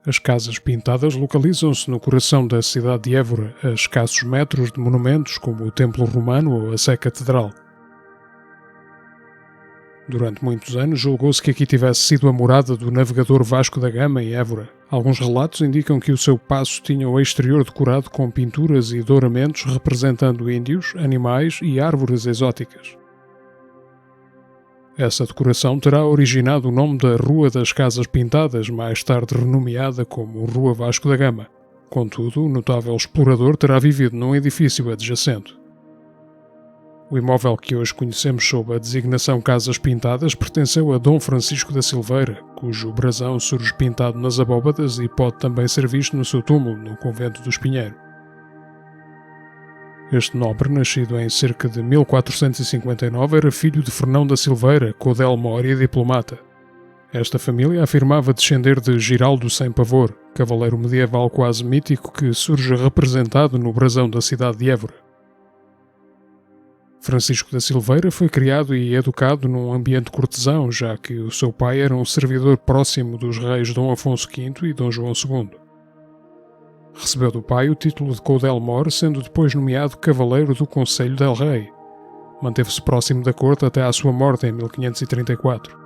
As Casas Pintadas localizam-se no coração da cidade de Évora, a escassos metros de monumentos como o Templo Romano ou a Sé Catedral. Durante muitos anos julgou-se que aqui tivesse sido a morada do navegador Vasco da Gama em Évora. Alguns relatos indicam que o seu paço tinha o exterior decorado com pinturas e douramentos representando índios, animais e árvores exóticas. Essa decoração terá originado o nome da Rua das Casas Pintadas, mais tarde renomeada como Rua Vasco da Gama. Contudo, o notável explorador terá vivido num edifício adjacente. O imóvel que hoje conhecemos sob a designação Casas Pintadas pertenceu a Dom Francisco da Silveira, cujo brasão surge pintado nas abóbadas e pode também ser visto no seu túmulo, no convento do Espinheiro. Este nobre, nascido em cerca de 1459, era filho de Fernão da Silveira, Coudelmor e diplomata. Esta família afirmava descender de Giraldo Sem Pavor, cavaleiro medieval quase mítico que surge representado no brasão da cidade de Évora. Francisco da Silveira foi criado e educado num ambiente cortesão, já que o seu pai era um servidor próximo dos reis Dom Afonso V e Dom João II. Recebeu do pai o título de Coudelmor, sendo depois nomeado cavaleiro do Conselho del Rei. Manteve-se próximo da corte até à sua morte em 1534.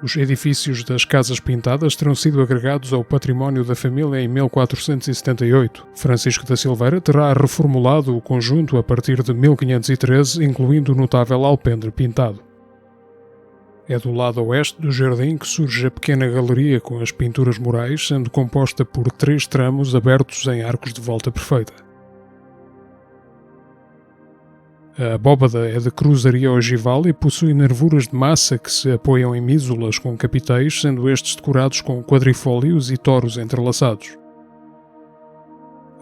Os edifícios das Casas Pintadas terão sido agregados ao património da família em 1478. Francisco da Silveira terá reformulado o conjunto a partir de 1513, incluindo o notável alpendre pintado. É do lado oeste do jardim que surge a pequena galeria com as pinturas murais, sendo composta por 3 tramos abertos em arcos de volta perfeita. A abóbada é de cruzaria ogival e possui nervuras de massa que se apoiam em mísulas com capitéis, sendo estes decorados com quadrifólios e toros entrelaçados.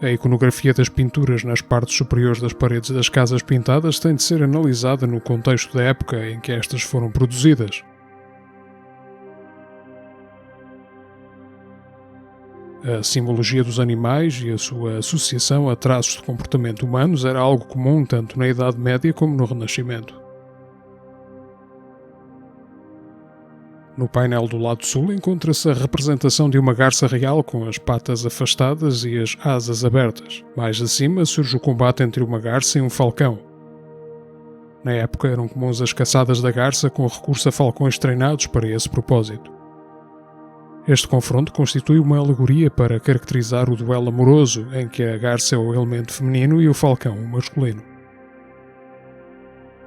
A iconografia das pinturas nas partes superiores das paredes das casas pintadas tem de ser analisada no contexto da época em que estas foram produzidas. A simbologia dos animais e a sua associação a traços de comportamento humanos era algo comum tanto na Idade Média como no Renascimento. No painel do lado sul encontra-se a representação de uma garça real com as patas afastadas e as asas abertas. Mais acima surge o combate entre uma garça e um falcão. Na época eram comuns as caçadas da garça com recurso a falcões treinados para esse propósito. Este confronto constitui uma alegoria para caracterizar o duelo amoroso, em que a garça é o elemento feminino e o falcão o masculino.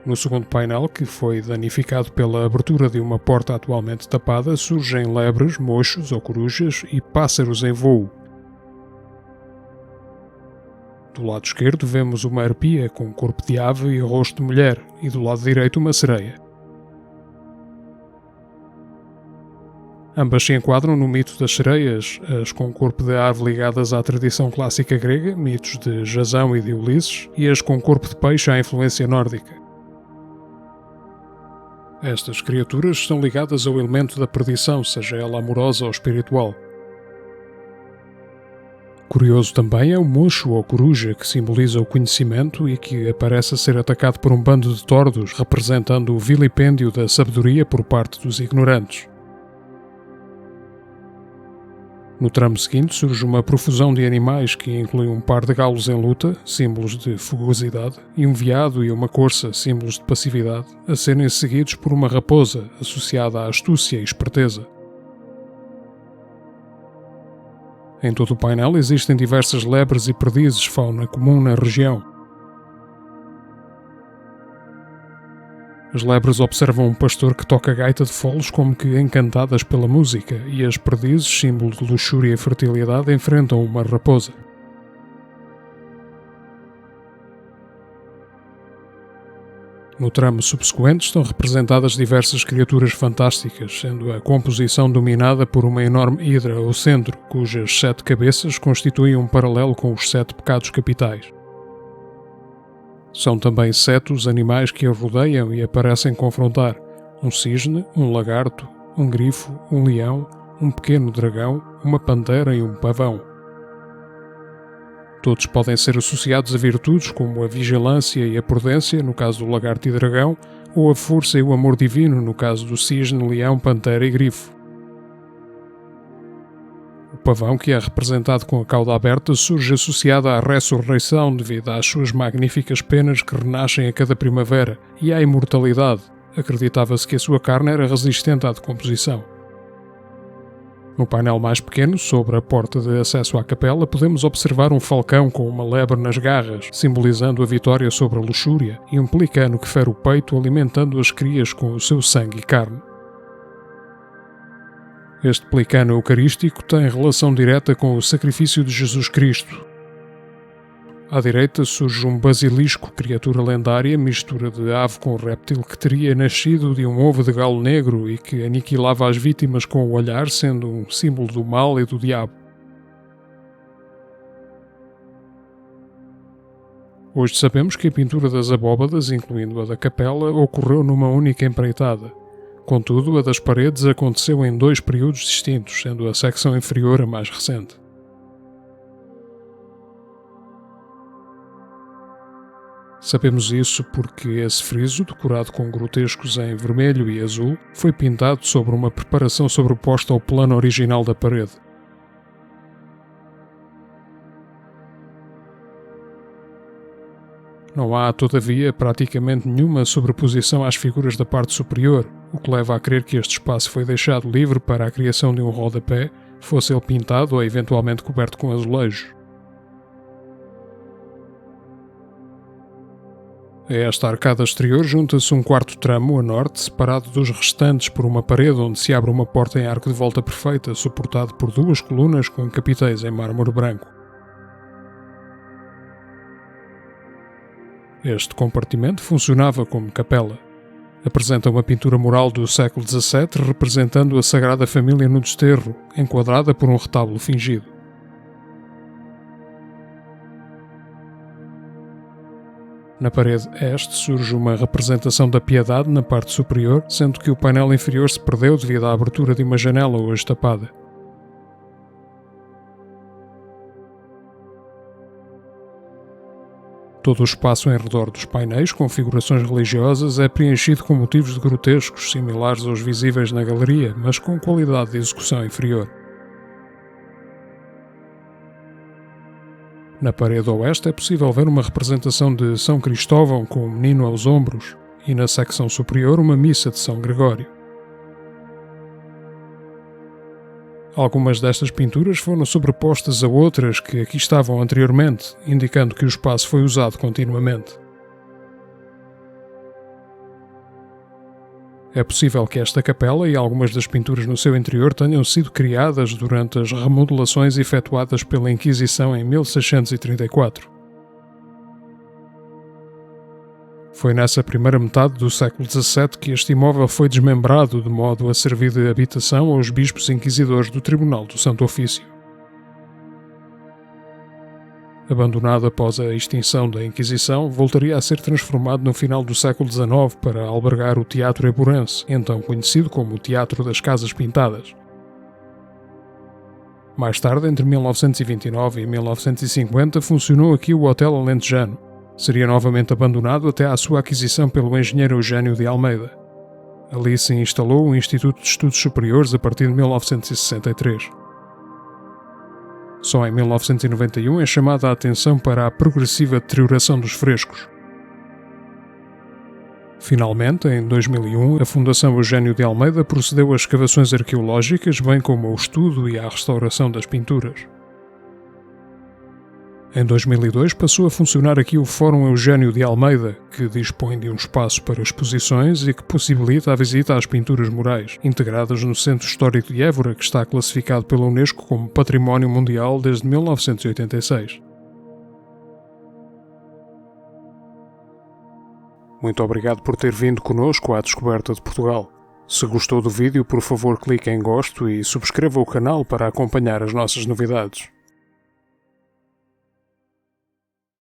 No segundo painel, que foi danificado pela abertura de uma porta atualmente tapada, surgem lebres, mochos ou corujas e pássaros em voo. Do lado esquerdo vemos uma arpia com corpo de ave e rosto de mulher, e do lado direito uma sereia. Ambas se enquadram no mito das sereias, as com corpo de ave ligadas à tradição clássica grega, mitos de Jasão e de Ulisses, e as com corpo de peixe à influência nórdica. Estas criaturas estão ligadas ao elemento da perdição, seja ela amorosa ou espiritual. Curioso também é o mocho ou coruja, que simboliza o conhecimento e que aparece a ser atacado por um bando de tordos, representando o vilipêndio da sabedoria por parte dos ignorantes. No tramo seguinte surge uma profusão de animais que inclui um par de galos em luta, símbolos de fogosidade, e um veado e uma corça, símbolos de passividade, a serem seguidos por uma raposa, associada à astúcia e esperteza. Em todo o painel existem diversas lebres e perdizes, fauna comum na região. As lebres observam um pastor que toca gaita de foles como que encantadas pela música, e as perdizes, símbolo de luxúria e fertilidade, enfrentam uma raposa. No tramo subsequente estão representadas diversas criaturas fantásticas, sendo a composição dominada por uma enorme hidra ou centro, cujas 7 cabeças constituem um paralelo com os 7 pecados capitais. São também 7 os animais que a rodeiam e aparecem confrontar: um cisne, um lagarto, um grifo, um leão, um pequeno dragão, uma pantera e um pavão. Todos podem ser associados a virtudes como a vigilância e a prudência, no caso do lagarto e dragão, ou a força e o amor divino, no caso do cisne, leão, pantera e grifo. pavão, que é representado com a cauda aberta, surge associada à ressurreição devido às suas magníficas penas que renascem a cada primavera e à imortalidade. Acreditava-se que a sua carne era resistente à decomposição. No painel mais pequeno, sobre a porta de acesso à capela, podemos observar um falcão com uma lebre nas garras, simbolizando a vitória sobre a luxúria, e um pelicano que fere o peito, alimentando as crias com o seu sangue e carne. Este pelicano eucarístico tem relação direta com o sacrifício de Jesus Cristo. À direita surge um basilisco, criatura lendária, mistura de ave com réptil, que teria nascido de um ovo de galo negro e que aniquilava as vítimas com o olhar, sendo um símbolo do mal e do diabo. Hoje sabemos que a pintura das abóbadas, incluindo a da capela, ocorreu numa única empreitada. Contudo, a das paredes aconteceu em 2 períodos distintos, sendo a secção inferior a mais recente. Sabemos isso porque esse friso, decorado com grotescos em vermelho e azul, foi pintado sobre uma preparação sobreposta ao plano original da parede. Não há, todavia, praticamente nenhuma sobreposição às figuras da parte superior, o que leva a crer que este espaço foi deixado livre para a criação de um rodapé, fosse ele pintado ou eventualmente coberto com azulejos. A esta arcada exterior junta-se um quarto tramo a norte, separado dos restantes por uma parede onde se abre uma porta em arco de volta perfeita, suportado por 2 colunas com capitéis em mármore branco. Este compartimento funcionava como capela. Apresenta uma pintura mural do século XVII representando a Sagrada Família no desterro, enquadrada por um retábulo fingido. Na parede este surge uma representação da Piedade na parte superior, sendo que o painel inferior se perdeu devido à abertura de uma janela hoje tapada. Todo o espaço em redor dos painéis, com figurações religiosas, é preenchido com motivos grotescos similares aos visíveis na galeria, mas com qualidade de execução inferior. Na parede oeste é possível ver uma representação de São Cristóvão com o menino aos ombros e na secção superior uma missa de São Gregório. Algumas destas pinturas foram sobrepostas a outras que aqui estavam anteriormente, indicando que o espaço foi usado continuamente. É possível que esta capela e algumas das pinturas no seu interior tenham sido criadas durante as remodelações efetuadas pela Inquisição em 1634. Foi nessa primeira metade do século XVII que este imóvel foi desmembrado de modo a servir de habitação aos bispos inquisidores do Tribunal do Santo Ofício. Abandonado após a extinção da Inquisição, voltaria a ser transformado no final do século XIX para albergar o Teatro Eburense, então conhecido como o Teatro das Casas Pintadas. Mais tarde, entre 1929 e 1950, funcionou aqui o Hotel Alentejano. Seria novamente abandonado até à sua aquisição pelo engenheiro Eugênio de Almeida. Ali se instalou o Instituto de Estudos Superiores a partir de 1963. Só em 1991 é chamada a atenção para a progressiva deterioração dos frescos. Finalmente, em 2001, a Fundação Eugênio de Almeida procedeu a escavações arqueológicas, bem como ao estudo e à restauração das pinturas. Em 2002 passou a funcionar aqui o Fórum Eugênio de Almeida, que dispõe de um espaço para exposições e que possibilita a visita às pinturas murais, integradas no Centro Histórico de Évora, que está classificado pela Unesco como Património Mundial desde 1986. Muito obrigado por ter vindo connosco à Descoberta de Portugal. Se gostou do vídeo, por favor clique em gosto e subscreva o canal para acompanhar as nossas novidades.